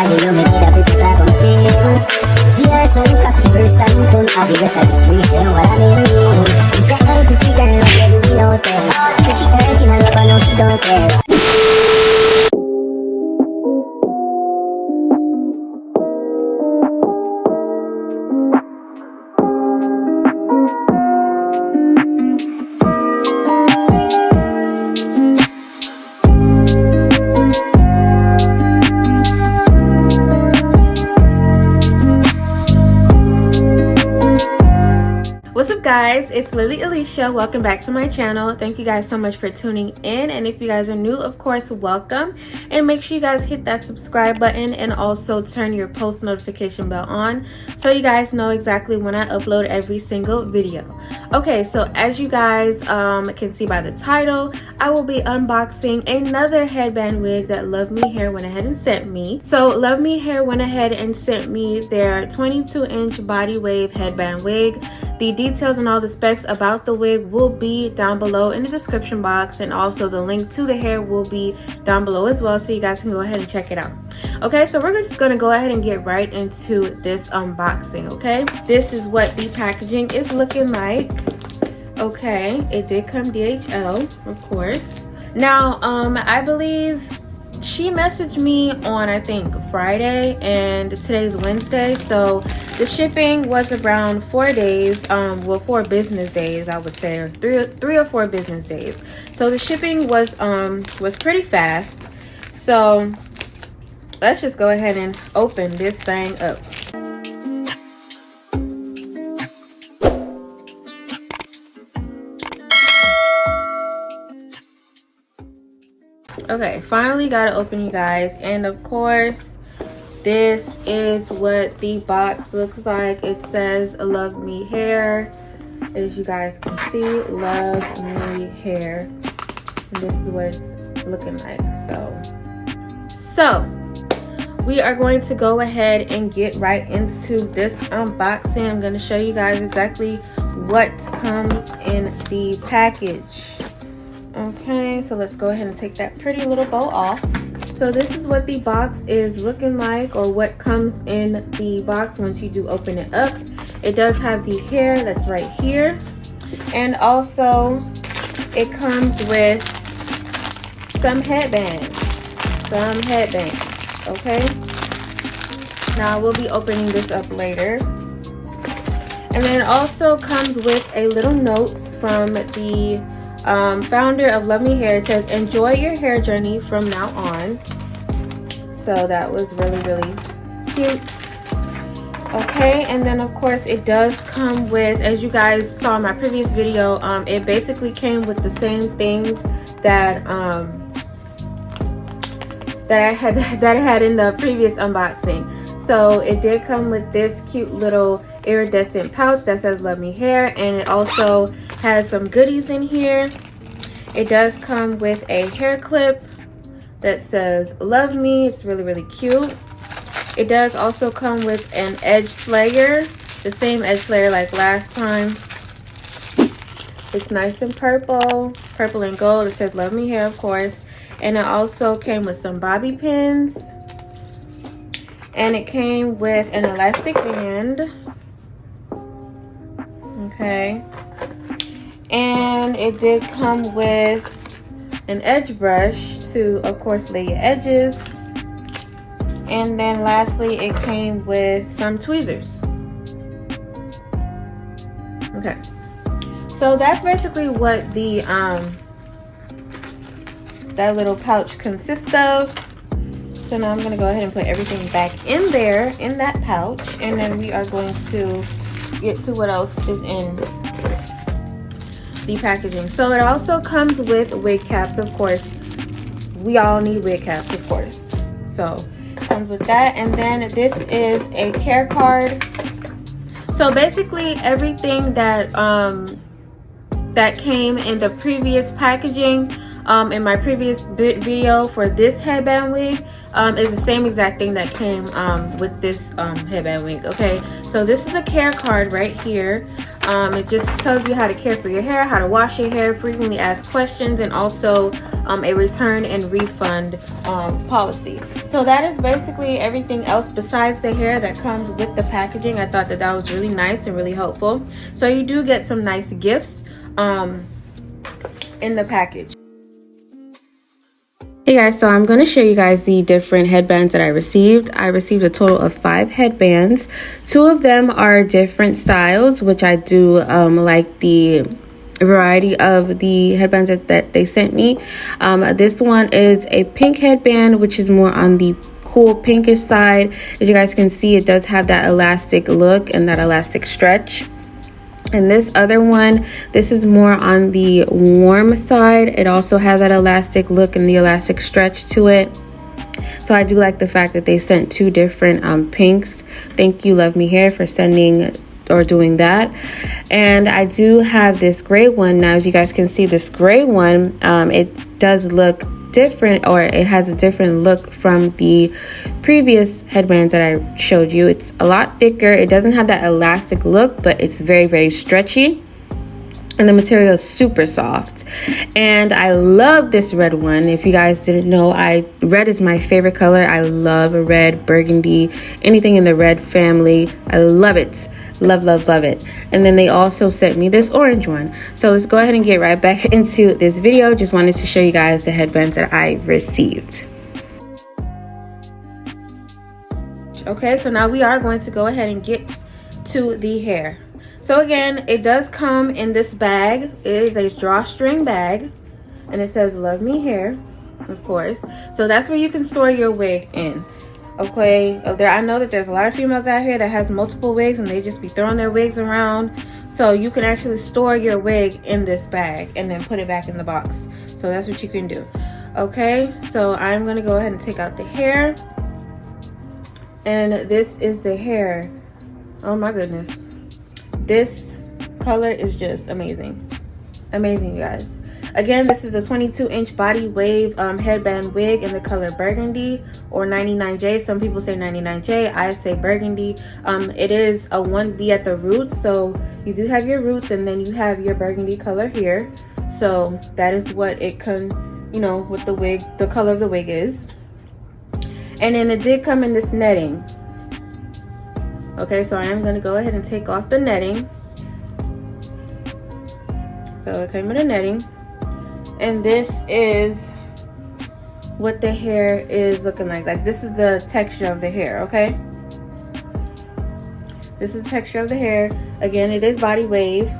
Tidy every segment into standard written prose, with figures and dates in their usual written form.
lagi yung medida pipita contigo. Here son kaki first time tun abiga sa display pero wala na yun. Isa ay tupigan lang kaya dinote. Sa she ay tinalaban no she don't care. What's up guys, it's lilyalecia. Welcome back to my channel. Thank you guys so much for tuning in, and if you guys are new, of course, welcome, and make sure you guys hit that subscribe button and also turn your post notification bell on so you guys know exactly when I upload every single video. Okay, so as you guys can see by the title, I will be unboxing another headband wig that LuvMe Hair went ahead and sent me. So LuvMe Hair went ahead and sent me their 22-inch body wave headband wig. The details and all the specs about the wig will be down below in the description box, and also the link to the hair will be down below as well, so you guys can go ahead and check it out. Okay, so we're just gonna go ahead and get right into this unboxing. Okay, this is what the packaging is looking like. Okay, it did come DHL, of course. Now I believe she messaged me on, I think, Friday, and today's Wednesday, so the shipping was around 4 days, well, 4 business days, I would say, or three or 4 business days. So the shipping was pretty fast. So let's just go ahead and open this thing up. Okay, finally got it open, you guys, and of course this is what the box looks like. It says LuvMe Hair, as you guys can see, LuvMe Hair, and this is what it's looking like. So we are going to go ahead and get right into this unboxing. I'm going to show you guys exactly what comes in the package. Okay, so let's go ahead and take that pretty little bow off. So this is what the box is looking like, or what comes in the box once you do open it up. It does have the hair that's right here, and also it comes with some headbands. Okay, now we'll be opening this up later. And then it also comes with a little note from the founder of LuvMe Hair. It says, enjoy your hair journey from now on. So that was really cute. Okay, and then of course it does come with, as you guys saw in my previous video, it basically came with the same things that that I had in the previous unboxing. So it did come with this cute little iridescent pouch that says LuvMe Hair, and it also has some goodies in here. It does come with a hair clip that says Love Me. It's really cute. It does also come with an edge slayer, the same edge slayer like last time. It's nice and purple and gold. It says LuvMe Hair, of course. And it also came with some bobby pins, and it came with an elastic band. Okay, and it did come with an edge brush to, of course, lay your edges. And then lastly, it came with some tweezers. Okay, so that's basically what the that little pouch consists of. So now I'm going to go ahead and put everything back in there, in that pouch, and then we are going to get to what else is in the packaging. So it also comes with wig caps, of course. We all need wig caps, of course. So it comes with that, and then this is a care card. So basically everything that that came in the previous packaging, in my previous video for this headband wig, is the same exact thing that came with this headband wig. Okay, so this is the care card right here. It just tells you how to care for your hair, how to wash your hair, frequently asked questions, and also a return and refund policy. So that is basically everything else besides the hair that comes with the packaging. I thought that that was really nice and really helpful. So you do get some nice gifts in the package. Hey guys, so I'm going to show you guys the different headbands that I received. I received a total of 5 headbands. 2 of them are different styles, which I do like the variety of the headbands that they sent me. This one is a pink headband, which is more on the cool pinkish side. As you guys can see, it does have that elastic look and that elastic stretch. And this other one, this is more on the warm side. It also has that elastic look and the elastic stretch to it. So I do like the fact that they sent 2 different pinks. Thank you, LuvMe Hair, for sending or doing that. And I do have this gray one. Now, as you guys can see, this gray one, it does look different, or it has a different look from the previous headbands that I showed you. It's a lot thicker. It doesn't have that elastic look, but it's very, very stretchy. And the material is super soft. And I love this red one. If you guys didn't know, red is my favorite color. I love red, burgundy, anything in the red family. I love it. Love, love, love it. And then they also sent me this orange one. So let's go ahead and get right back into this video. Just wanted to show you guys the headbands that I received. Okay, so now we are going to go ahead and get to the hair. So again, it does come in this bag. It is a drawstring bag, and it says LuvMe Hair, of course. So that's where you can store your wig in. Okay, I know that there's a lot of females out here that has multiple wigs and they just be throwing their wigs around. So you can actually store your wig in this bag and then put it back in the box. So that's what you can do. Okay, so I'm gonna go ahead and take out the hair. And this is the hair. Oh my goodness. This color is just amazing. Amazing, you guys. Again, this is the 22-inch body wave headband wig in the color burgundy or 99J. Some people say 99J. I say burgundy. It is a 1B at the roots. So you do have your roots and then you have your burgundy color here. So that is what it can, you know, what the wig, the color of the wig is. And then it did come in this netting. Okay, so I am going to go ahead and take off the netting. So it came in a netting. And this is what the hair is looking like. Like, this is the texture of the hair, okay? This is the texture of the hair. Again, it is body wave.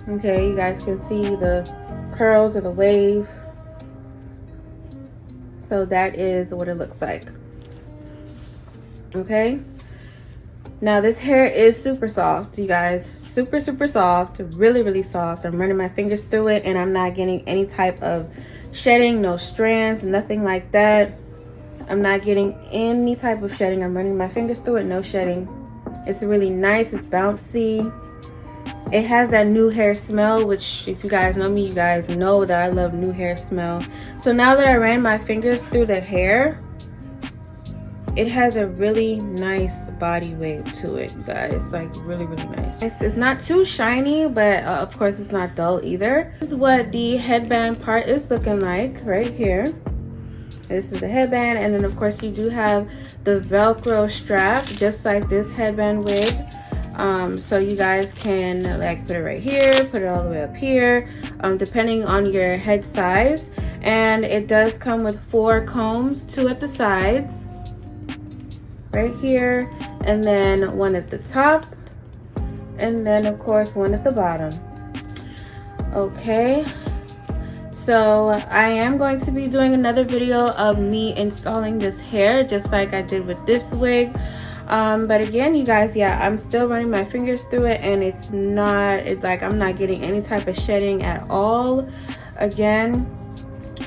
Okay, you guys can see the curls of the wave. So that is what it looks like. Okay? Now, this hair is super soft, you guys. Super, super soft. Really, really soft. I'm running my fingers through it, and I'm not getting any type of shedding, no strands, nothing like that. I'm not getting any type of shedding. I'm running my fingers through it, no shedding. It's really nice. It's bouncy. It has that new hair smell, which if you guys know me, you guys know that I love new hair smell. So now that I ran my fingers through the hair, it has a really nice body wave to it, you guys. Like, really, really nice. It's not too shiny, but of course it's not dull either. This is what the headband part is looking like right here. This is the headband, and then of course you do have the Velcro strap, just like this headband wig. So you guys can like put it right here, put it all the way up here, depending on your head size. And it does come with 4 combs, 2 at the sides, right here, and then 1 at the top, and then of course 1 at the bottom. Okay, so I am going to be doing another video of me installing this hair, just like I did with this wig. But again, you guys, yeah, I'm still running my fingers through it, and it's like I'm not getting any type of shedding at all. Again,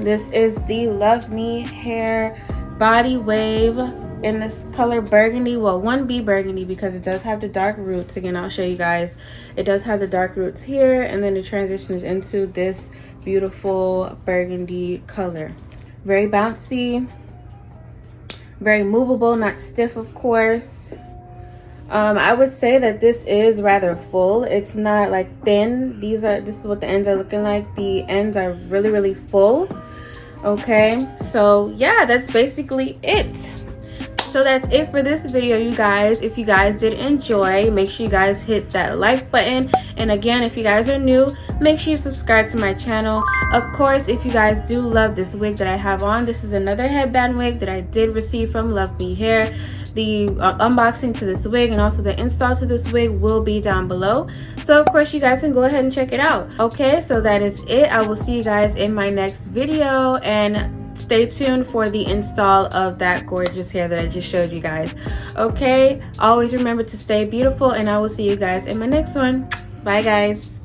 this is the LuvMe Hair body wave in this color burgundy. Well, 1B burgundy, because it does have the dark roots. Again, I'll show you guys. It does have the dark roots here, and then it transitions into this beautiful burgundy color. Very bouncy, very movable, not stiff, of course. I would say that this is rather full. It's not like thin. This is what the ends are looking like. The ends are really full. Okay, so yeah, that's basically it. So that's it for this video, you guys. If you guys did enjoy, make sure you guys hit that like button. And again, if you guys are new, make sure you subscribe to my channel. Of course, if you guys do love this wig that I have on, this is another headband wig that I did receive from LuvMe Hair. The unboxing to this wig and also the install to this wig will be down below. So of course you guys can go ahead and check it out. Okay, so that is it. I will see you guys in my next video, and stay tuned for the install of that gorgeous hair that I just showed you guys. Okay, always remember to stay beautiful, and I will see you guys in my next one. Bye guys.